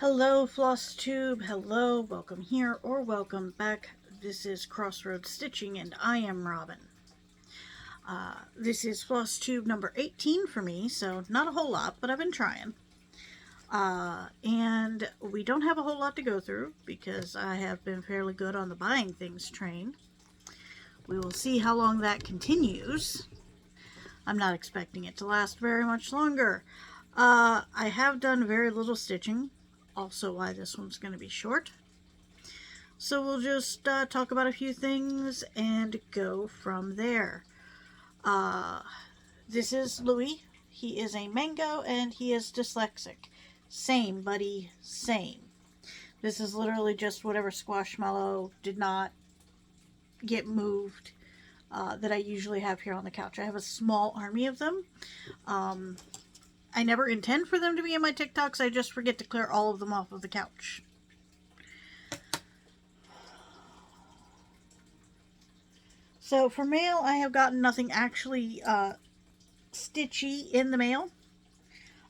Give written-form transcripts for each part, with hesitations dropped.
Hello, Flosstube. Hello, welcome here or welcome back. This is Crossroads Stitching, and I am Robin. This is Flosstube number 18 for me, so not a whole lot, but I've been trying. And we don't have a whole lot to go through because I have been fairly good on the buying things train. We will see how long that continues. I'm not expecting it to last very much longer. I have done very little stitching, also why this one's going to be short. So we'll just talk about a few things and go from there. This is Louis. He is a mango and he is dyslexic. Same, buddy, same. This is literally just whatever squashmallow did not get moved that I usually have here on the couch. I have a small army of them. I never intend for them to be in my TikToks. I just forget to clear all of them off of the couch. So for mail, I have gotten nothing actually stitchy in the mail.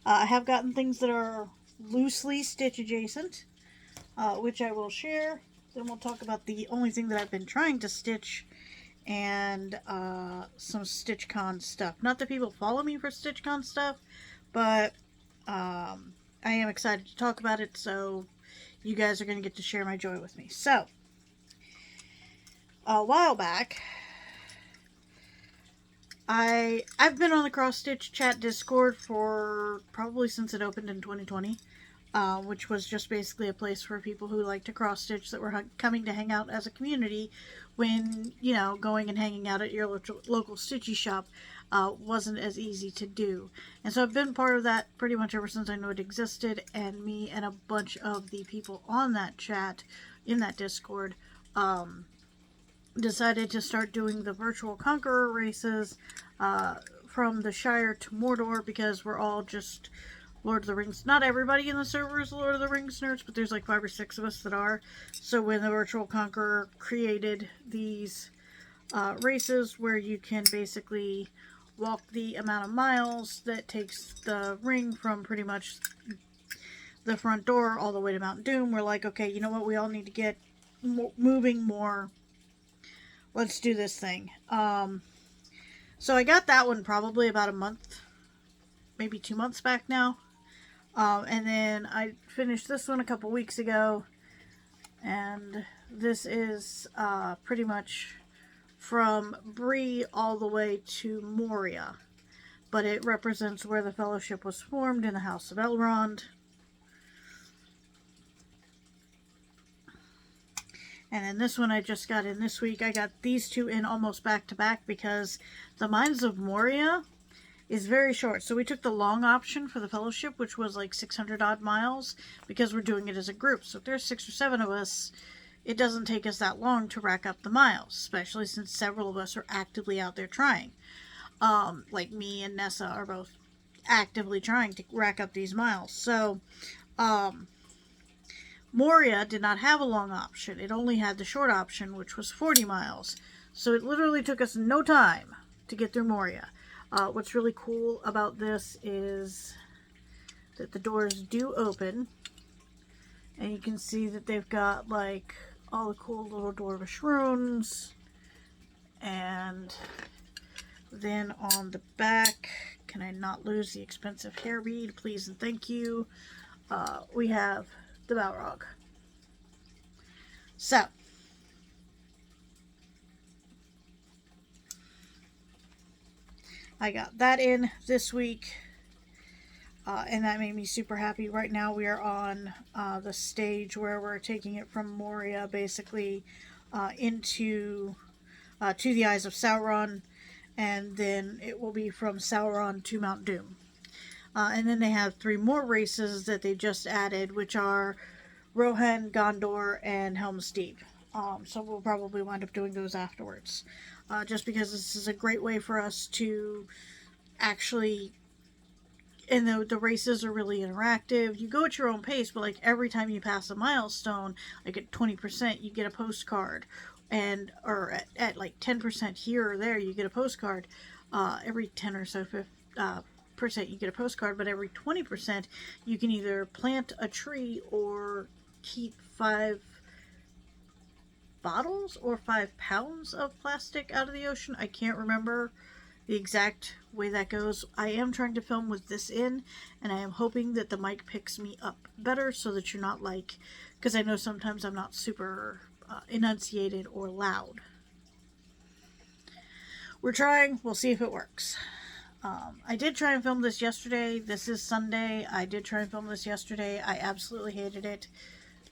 I have gotten things that are loosely stitch adjacent, which I will share. Then we'll talk about the only thing that I've been trying to stitch and some StitchCon stuff. Not that people follow me for StitchCon stuff, but I am excited to talk about it, so you guys are going to get to share my joy with me. So, a while back, I've been on the Cross Stitch chat Discord for probably since it opened in 2020, which was just basically a place for people who like to cross stitch that were coming to hang out as a community when, you know, going and hanging out at your local stitchy shop wasn't as easy to do. And so I've been part of that pretty much ever since I knew it existed, and me and a bunch of the people on that chat, in that Discord, decided to start doing the virtual Conqueror races from the Shire to Mordor, because we're all just Lord of the Rings. Not everybody in the server is Lord of the Rings nerds, but there's like 5 or 6 of us that are. So when the virtual Conqueror created these races where you can basically walk the amount of miles that takes the ring from pretty much the front door all the way to Mount Doom, we're like, okay, you know what, we all need to get moving more. Let's do this thing. So I got that one probably about a month, maybe 2 months back now. And then I finished this one a couple weeks ago. And this is pretty much from Bree all the way to Moria. But it represents where the Fellowship was formed in the House of Elrond. And then this one I just got in this week. I got these two in almost back to back because the Mines of Moria is very short. So we took the long option for the Fellowship, which was like 600 odd miles, because we're doing it as a group. So if there's 6 or 7 of us, it doesn't take us that long to rack up the miles, especially since several of us are actively out there trying. Like me and Nessa are both actively trying to rack up these miles. So, Moria did not have a long option. It only had the short option, which was 40 miles. So it literally took us no time to get through Moria. What's really cool about this is that the doors do open. And you can see that they've got like all the cool little dwarvish runes. And then on the back, can I not lose the expensive hair bead? Please and thank you. We have the Balrog. So, I got that in this week, and that made me super happy. Right now we are on the stage where we're taking it from Moria basically into to the Eyes of Sauron, and then it will be from Sauron to Mount Doom. And then they have 3 more races that they just added, which are Rohan, Gondor, and Helm's Deep. So we'll probably wind up doing those afterwards. Just because this is a great way for us to actually... And the races are really interactive. You go at your own pace, but like every time you pass a milestone, like at 20%, you get a postcard. Or at like 10% here or there, you get a postcard. Every 10 or so you get a postcard, but every 20% you can either plant a tree or keep 5 bottles or 5 pounds of plastic out of the ocean. I can't remember the exact way that goes. I am trying to film with this in, and I am hoping that the mic picks me up better so that you're not like, because I know sometimes I'm not super enunciated or loud. We're trying. We'll see if it works. I did try and film this yesterday. This is Sunday. I did try and film this yesterday. I absolutely hated it.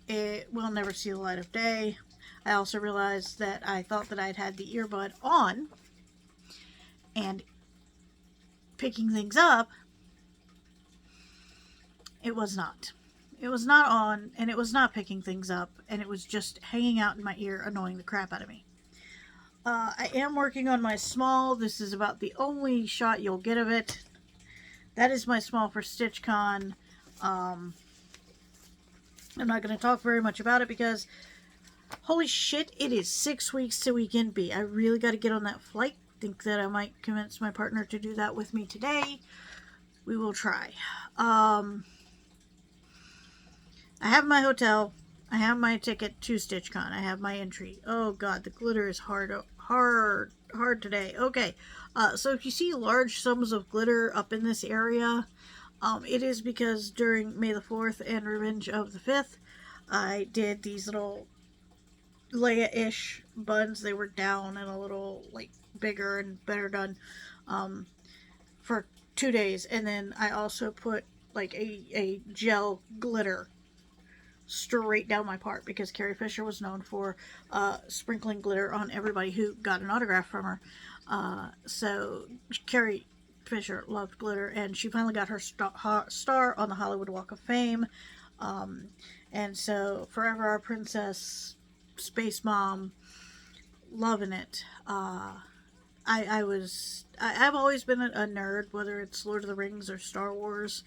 It will never see the light of day. I also realized that I thought that I'd had the earbud on and picking things up. It was not. It was not on, and it was not picking things up, and it was just hanging out in my ear, annoying the crap out of me. I am working on my small. This is about the only shot you'll get of it. That is my small for StitchCon. I'm not going to talk very much about it because, holy shit, it is 6 weeks to Weekend B. I really got to get on that flight. Think that I might convince my partner to do that with me today. We will try. I have my hotel. I have my ticket to StitchCon. I have my entry. Oh god, the glitter is hard today. Okay, so if you see large sums of glitter up in this area, it is because during May the 4th and Revenge of the 5th, I did these little Leia-ish buns. They were down and a little like bigger and better done for 2 days, and then I also put like a gel glitter straight down my part because Carrie Fisher was known for sprinkling glitter on everybody who got an autograph from her. So Carrie Fisher loved glitter, and she finally got her star on the Hollywood Walk of Fame. And so Forever Our Princess, Space Mom, loving it. I've always been a nerd, whether it's Lord of the Rings or Star Wars.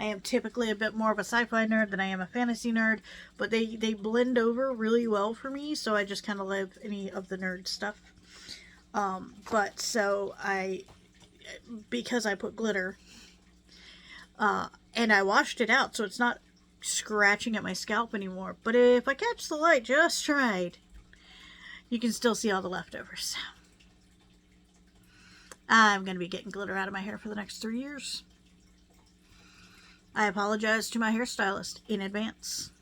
I am typically a bit more of a sci-fi nerd than I am a fantasy nerd, but they blend over really well for me, so I just kind of love any of the nerd stuff. But so because I put glitter, and I washed it out, so it's not scratching at my scalp anymore, but if I catch the light just right, you can still see all the leftovers. I'm going to be getting glitter out of my hair for the next 3 years. I apologize to my hairstylist in advance.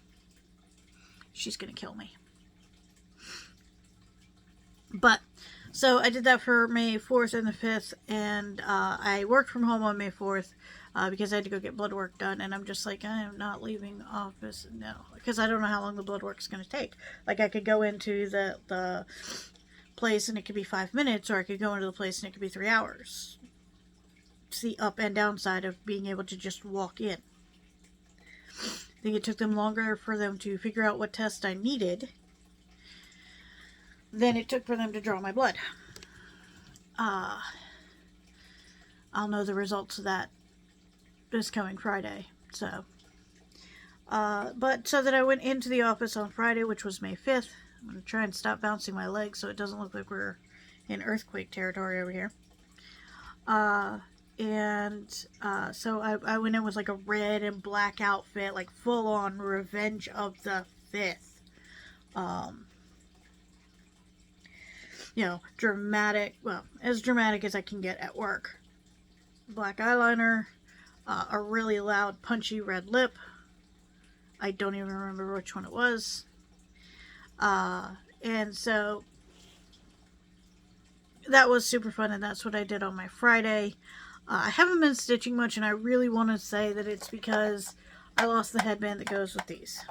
She's going to kill me. But, so I did that for May 4th and the 5th, and I worked from home on May 4th because I had to go get blood work done, and I'm just like, I am not leaving office, no, because I don't know how long the blood work is going to take. Like, I could go into the place and it could be 5 minutes, or I could go into the place and it could be 3 hours. It's the up and downside of being able to just walk in. I think it took them longer for them to figure out what test I needed than it took for them to draw my blood. I'll know the results of that this coming Friday. So, but so that I went into the office on Friday, which was May 5th. I'm going to try and stop bouncing my legs so it doesn't look like we're in earthquake territory over here. So I went in with like a red and black outfit, like full on Revenge of the 5th. Dramatic, well, as dramatic as I can get at work. Black eyeliner, a really loud punchy red lip. I don't even remember which one it was. And so that was super fun, and that's what I did on my Friday. I haven't been stitching much, and I really want to say that it's because I lost the headband that goes with these.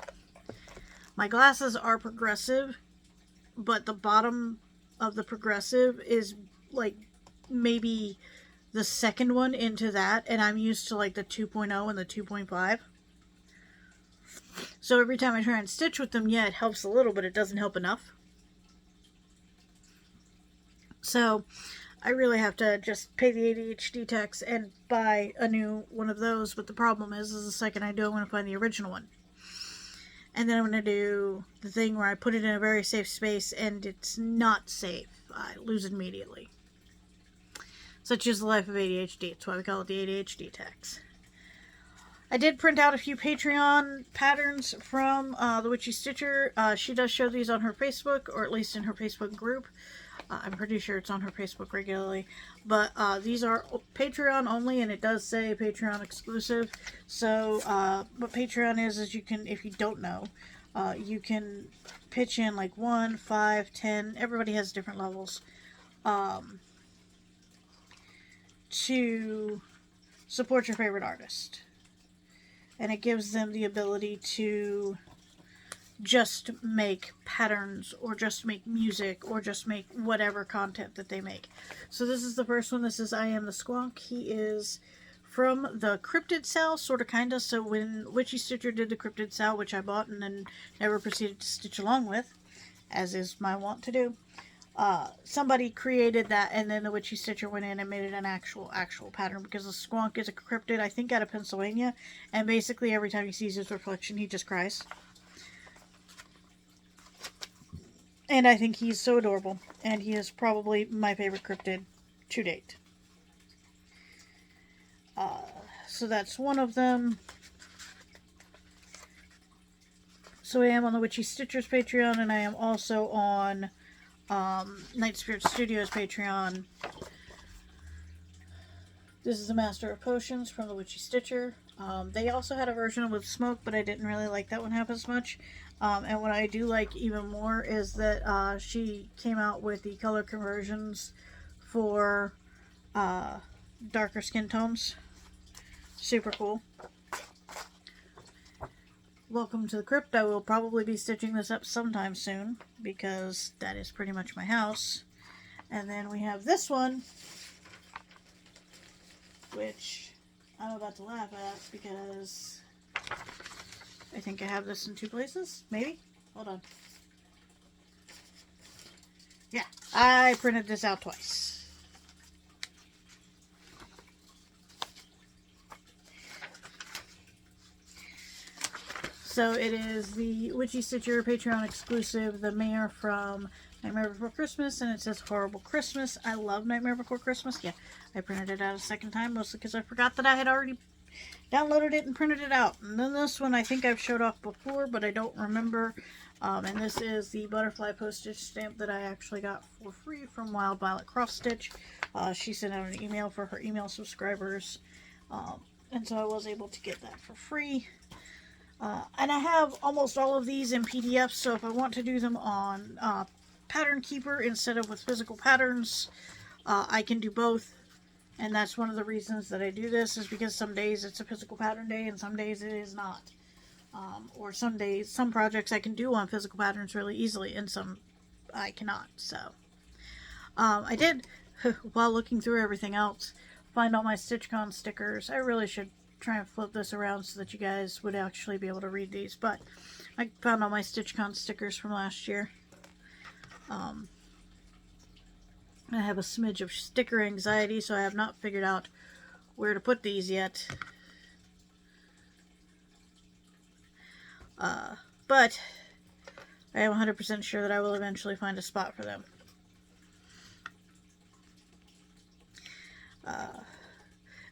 My glasses are progressive, but the bottom of the progressive is like maybe the second one into that, and I'm used to like the 2.0 and the 2.5. So every time I try and stitch with them, yeah, it helps a little, but it doesn't help enough. So I really have to just pay the ADHD tax and buy a new one of those. But the problem is the second I do, I'm going to find the original one. And then I'm going to do the thing where I put it in a very safe space and it's not safe. I lose it immediately. Such is the life of ADHD. That's why we call it the ADHD tax. I did print out a few Patreon patterns from the Witchy Stitcher. She does show these on her Facebook, or at least in her Facebook group. I'm pretty sure it's on her Facebook regularly. But these are Patreon only, and it does say Patreon exclusive. So what Patreon is you can, if you don't know, you can pitch in like 1, 5, 10. Everybody has different levels. To support your favorite artist. And it gives them the ability to just make patterns, or just make music, or just make whatever content that they make. So this is the first one. This is I Am the Squonk. He is from the Cryptid Sal, sort of, kind of. So when Witchy Stitcher did the Cryptid Sal, which I bought and then never proceeded to stitch along with, as is my wont to do, somebody created that, and then the Witchy Stitcher went in and made it an actual pattern, because the Squonk is a cryptid, I think out of Pennsylvania, and basically every time he sees his reflection he just cries. And I think he's so adorable, and he is probably my favorite cryptid to date. So that's one of them. So I am on the Witchy Stitcher's Patreon, and I am also on Night Spirit Studios Patreon. This is the Master of Potions from the Witchy Stitcher. They also had a version with smoke, but I didn't really like that one half as much. And what I do like even more is that she came out with the color conversions for darker skin tones. Super cool. Welcome to the Crypt. I will probably be stitching this up sometime soon, because that is pretty much my house. And then we have this one, which I'm about to laugh at, because I think I have this in 2 places. Maybe? Hold on. Yeah, I printed this out twice. So it is the Witchy Stitcher Patreon exclusive, the Mayor from Nightmare Before Christmas, and it says Horrible Christmas. I love Nightmare Before Christmas. Yeah, I printed it out a second time, mostly because I forgot that I had already downloaded it and printed it out. And then this one I think I've showed off before, but I don't remember. And this is the butterfly postage stamp that I actually got for free from Wild Violet Cross Stitch. She sent out an email for her email subscribers, and so I was able to get that for free. And I have almost all of these in PDFs, so if I want to do them on Pattern Keeper instead of with physical patterns, I can do both. And that's one of the reasons that I do this, is because some days it's a physical pattern day and some days it is not. Or some days, some projects I can do on physical patterns really easily, and some I cannot. So I did, while looking through everything else, find all my StitchCon stickers. I really should try and flip this around so that you guys would actually be able to read these, but I found all my StitchCon stickers from last year. I have a smidge of sticker anxiety, so I have not figured out where to put these yet. But I am 100% sure that I will eventually find a spot for them.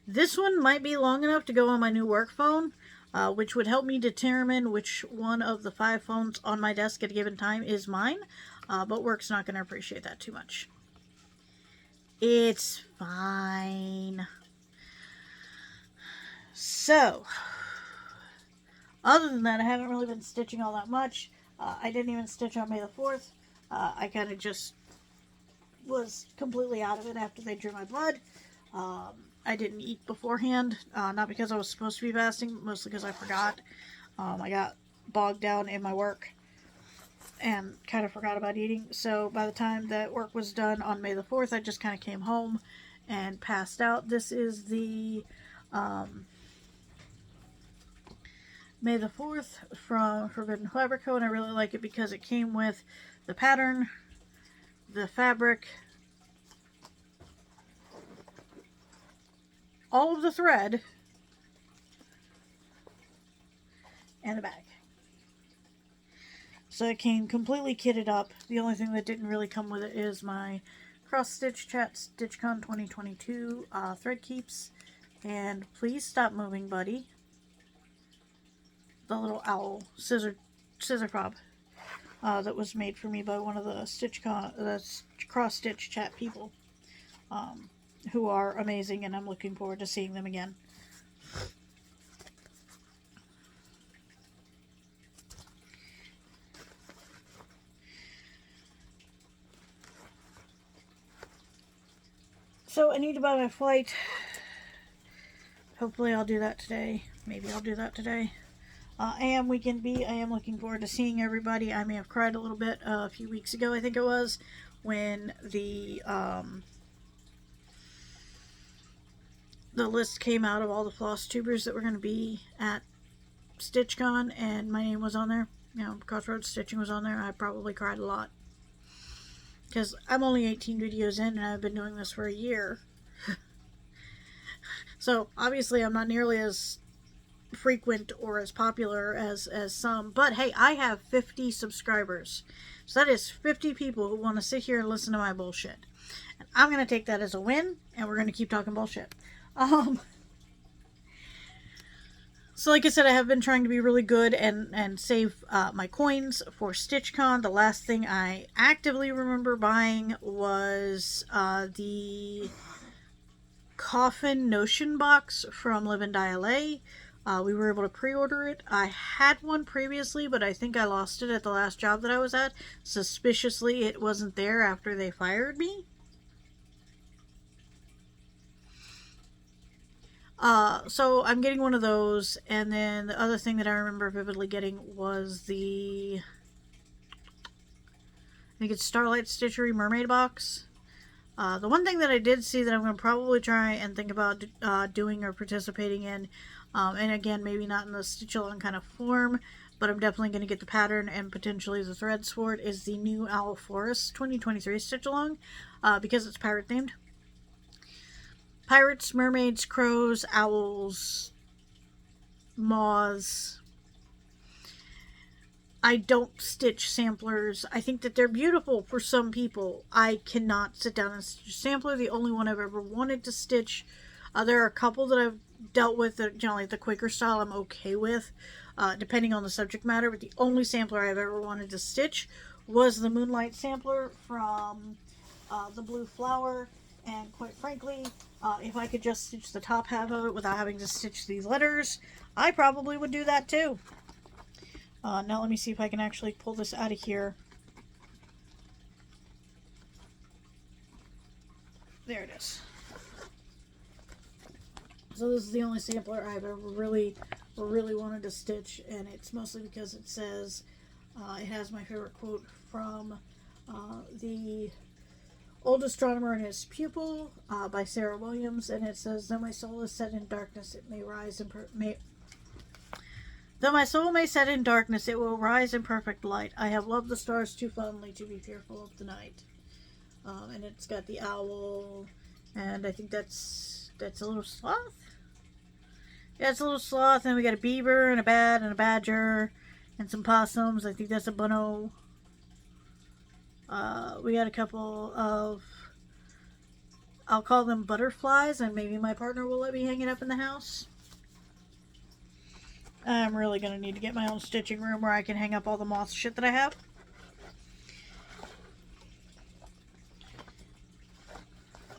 This one might be long enough to go on my new work phone, which would help me determine which one of the 5 phones on my desk at a given time is mine, but work's not going to appreciate that too much. It's fine. So, other than that, I haven't really been stitching all that much. I didn't even stitch on May the 4th. I kind of just was completely out of it after they drew my blood. I didn't eat beforehand, not because I was supposed to be fasting, mostly because I forgot. I got bogged down in my work and kind of forgot about eating. So by the time that work was done on May the 4th, I just kind of came home and passed out. This is the May the 4th from Forbidden Fabric Co., and I really like it because it came with the pattern, the fabric, all of the thread, and a bag. So it came completely kitted up. The only thing that didn't really come with it is my Cross Stitch Chat StitchCon 2022 thread keeps. And please stop moving, buddy. The little owl scissor fob that was made for me by one of the Cross Stitch Chat people, who are amazing, and I'm looking forward to seeing them again. So I need to buy my flight. Hopefully I'll do that today. Maybe I'll do that today. And Weekend B, I am looking forward to seeing everybody. I may have cried a little bit a few weeks ago, I think it was, when the list came out of all the Flosstubers that were going to be at StitchCon, and my name was on there. You know, Crossroads Stitching was on there. I probably cried a lot. Because I'm only 18 videos in, and I've been doing this for a year. So, obviously, I'm not nearly as frequent or as popular as some. But, hey, I have 50 subscribers. So, that is 50 people who want to sit here and listen to my bullshit. And I'm going to take that as a win, and we're going to keep talking bullshit. So like I said, I have been trying to be really good and save my coins for StitchCon. The last thing I actively remember buying was the Coffin Notion box from Live and Die LA. We were able to pre-order it. I had one previously, but I think I lost it at the last job that I was at. Suspiciously, it wasn't there after they fired me. So I'm getting one of those, and then the other thing that I remember vividly getting was I think it's Starlight Stitchery Mermaid box. The one thing that I did see that I'm going to probably try and think about doing or participating in, and again, maybe not in the stitch-along kind of form, but I'm definitely going to get the pattern and potentially the threads for it, is the new Owl Forest 2023 stitch-along, because it's pirate themed. Pirates, mermaids, crows, owls, moths. I don't stitch samplers. I think that they're beautiful for some people. I cannot sit down and stitch a sampler. The only one I've ever wanted to stitch. There are a couple that I've dealt with that, you know, like the Quaker style I'm okay with, depending on the subject matter. But the only sampler I've ever wanted to stitch was the Moonlight sampler from the Blue Flower. And quite frankly, if I could just stitch the top half of it without having to stitch these letters, I probably would do that too. Now let me see if I can actually pull this out of here. There it is. So this is the only sampler I've ever really wanted to stitch, and it's mostly because it says, it has my favorite quote from the Old Astronomer and His Pupil by Sarah Williams, and it says, "Though my soul is set in darkness, it may rise in Though my soul may set in darkness, it will rise in perfect light. I have loved the stars too fondly to be fearful of the night." And it's got the owl, and I think that's a little sloth. Yeah, it's a little sloth, and we got a beaver and a bat and a badger and some possums. I think that's a bunno. We got a couple of, I'll call them butterflies, and maybe my partner will let me hang it up in the house. I'm really going to need to get my own stitching room where I can hang up all the moth shit that I have.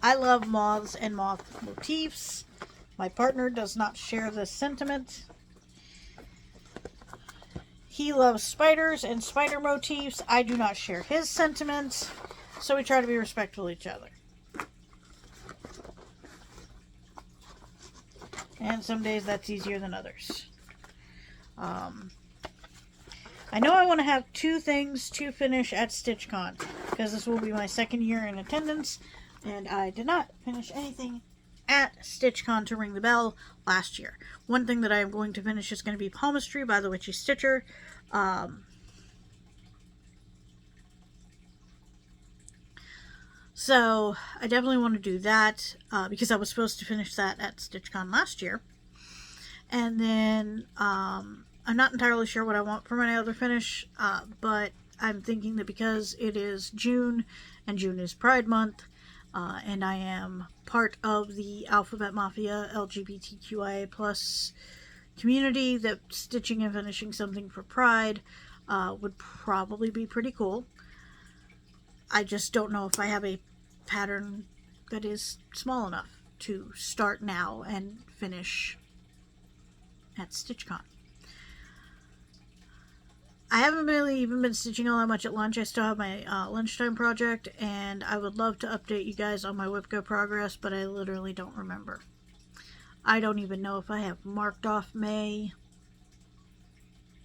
I love moths and moth motifs. My partner does not share this sentiment. He loves spiders and spider motifs. I do not share his sentiments, so we try to be respectful of each other. And some days that's easier than others. I know I want to have 2 things to finish at StitchCon, because this will be my second year in attendance, and I did not finish anything at StitchCon to ring the bell last year. One thing that I am going to finish is going to be Palmistry by the Witchy Stitcher. So I definitely want to do that, because I was supposed to finish that at StitchCon last year. And then I'm not entirely sure what I want for my other finish, but I'm thinking that because it is June and June is Pride Month, and I am part of the Alphabet Mafia LGBTQIA plus community, that stitching and finishing something for Pride would probably be pretty cool. I just don't know if I have a pattern that is small enough to start now and finish at StitchCon. I haven't really even been stitching all that much at lunch. I still have my lunchtime project, and I would love to update you guys on my WIPCO progress, but I literally don't remember. I don't even know if I have marked off May.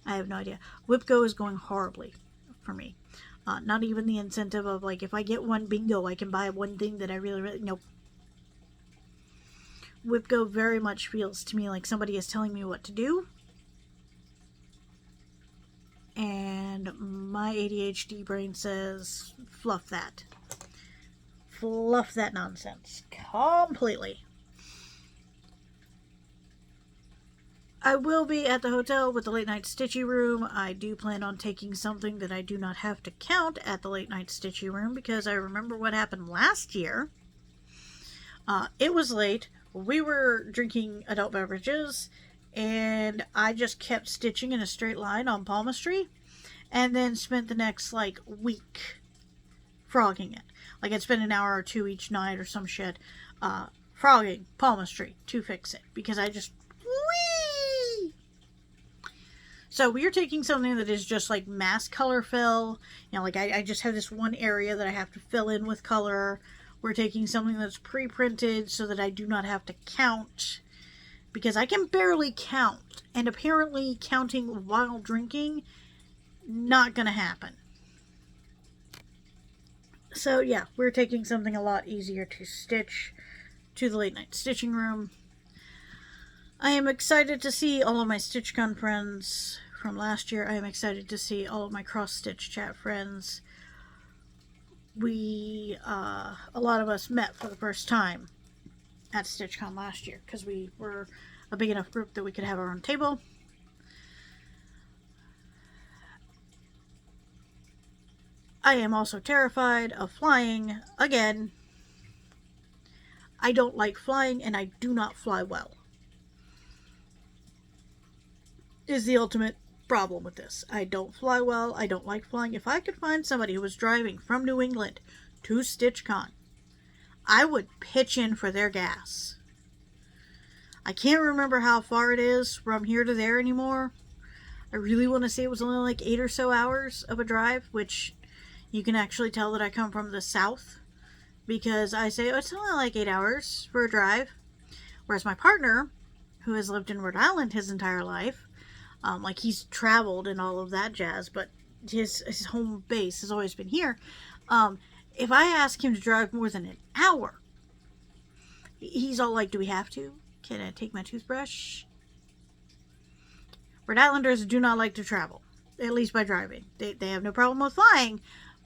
I have no idea. WIPCO is going horribly for me. Not even the incentive of, like, if I get one bingo, I can buy one thing that I really... Nope. WIPCO very much feels to me like somebody is telling me what to do. And my ADHD brain says, fluff that. Fluff that nonsense. Completely. I will be at the hotel with the late night stitchy room. I do plan on taking something that I do not have to count at the late night stitchy room, because I remember what happened last year. It was late. We were drinking adult beverages, and I just kept stitching in a straight line on palmistry, and then spent the next, like, week frogging it. Like, I'd spend an hour or two each night or some shit, frogging palmistry to fix it, because I just... Whee! So we are taking something that is just like mass color fill. You know, like I just have this one area that I have to fill in with color. We're taking something that's pre-printed so that I do not have to count, because I can barely count, and apparently counting while drinking, not gonna happen. So yeah, we're taking something a lot easier to stitch to the late night stitching room. I am excited to see all of my StitchCon friends from last year. I am excited to see all of my cross-stitch chat friends. We, a lot of us met for the first time at StitchCon last year, because we were a big enough group that we could have our own table. I am also terrified of flying again. I don't like flying, and I do not fly well. Is the ultimate problem with this. I don't fly well. I don't like flying. If I could find somebody who was driving from New England to StitchCon, I would pitch in for their gas. I can't remember how far it is from here to there anymore. I really want to say it was only like 8 or so hours of a drive, which you can actually tell that I come from the south, because I say, oh, it's only like 8 hours for a drive. Whereas my partner, who has lived in Rhode Island his entire life, like, he's traveled and all of that jazz, but his home base has always been here. If I ask him to drive more than an hour, he's all like, do we have to? Can I take my toothbrush? Rhode Islanders do not like to travel, at least by driving. They have no problem with flying,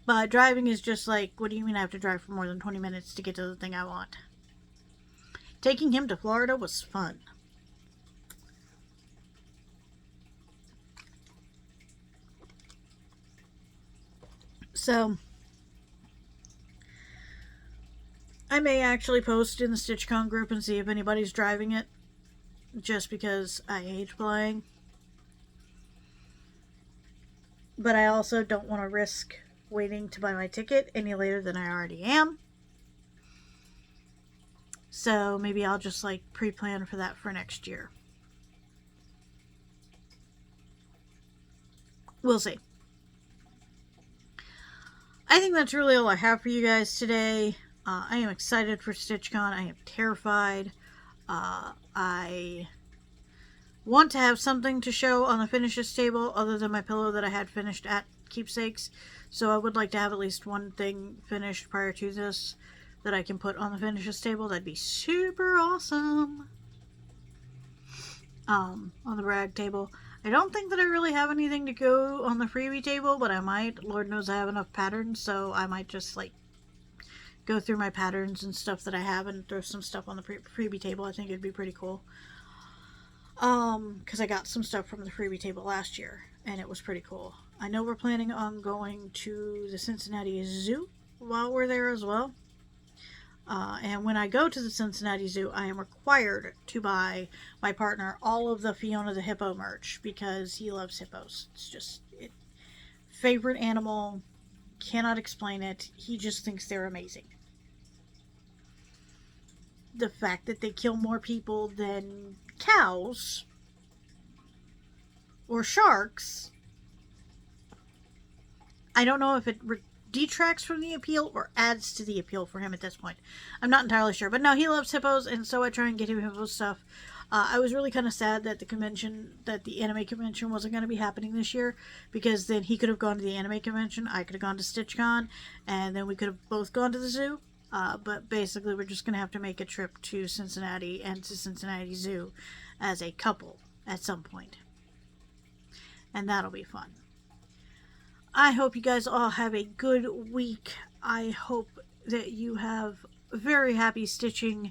but driving is just like, what do you mean I have to drive for more than 20 minutes to get to the thing I want? Taking him to Florida was fun. So, I may actually post in the StitchCon group and see if anybody's driving it, just because I hate flying. But I also don't want to risk waiting to buy my ticket any later than I already am. So maybe I'll just, like, pre-plan for that for next year. We'll see. I think that's really all I have for you guys today. I am excited for StitchCon. I am terrified. I want to have something to show on the finishes table other than my pillow that I had finished at Keepsakes. So I would like to have at least one thing finished prior to this that I can put on the finishes table. That'd be super awesome. On the rag table. I don't think that I really have anything to go on the freebie table, but I might. Lord knows I have enough patterns, so I might just, like, go through my patterns and stuff that I have and throw some stuff on the freebie table. I think it'd be pretty cool. Because I got some stuff from the freebie table last year, and it was pretty cool. I know we're planning on going to the Cincinnati Zoo while we're there as well. And when I go to the Cincinnati Zoo, I am required to buy my partner all of the Fiona the Hippo merch because he loves hippos. It's just favorite animal. Cannot explain it. He just thinks they're amazing. The fact that they kill more people than cows or sharks, I don't know if it detracts from the appeal or adds to the appeal for him at this point. I'm not entirely sure. But no, he loves hippos, and so I try and get him hippo stuff. I was really kind of sad that the anime convention wasn't going to be happening this year, because then he could have gone to the anime convention, I could have gone to StitchCon, and then we could have both gone to the zoo. But basically, we're just going to have to make a trip to Cincinnati and to Cincinnati Zoo as a couple at some point. And that'll be fun. I hope you guys all have a good week. I hope that you have very happy stitching.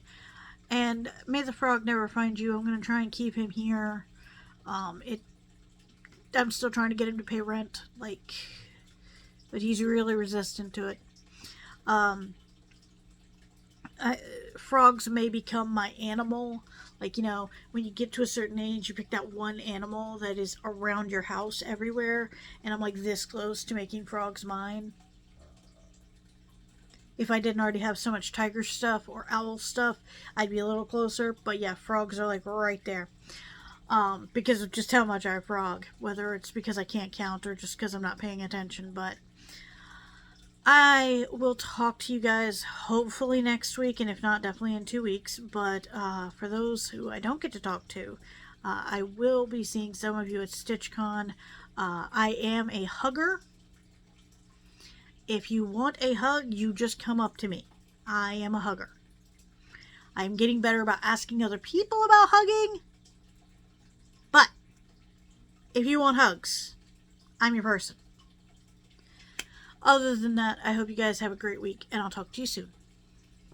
And may the frog never find you. I'm going to try and keep him here. I'm still trying to get him to pay rent. But he's really resistant to it. Frogs may become my animal. When you get to a certain age, you pick that one animal that is around your house everywhere, and I'm this close to making frogs mine. If I didn't already have so much tiger stuff or owl stuff, I'd be a little closer, but yeah, frogs are right there. Because of just how much I frog, whether it's because I can't count or just because I'm not paying attention, but I will talk to you guys hopefully next week, and if not, definitely in 2 weeks. But for those who I don't get to talk to, I will be seeing some of you at StitchCon. I am a hugger. If you want a hug, you just come up to me. I am a hugger. I'm getting better about asking other people about hugging. But if you want hugs, I'm your person. Other than that, I hope you guys have a great week, and I'll talk to you soon.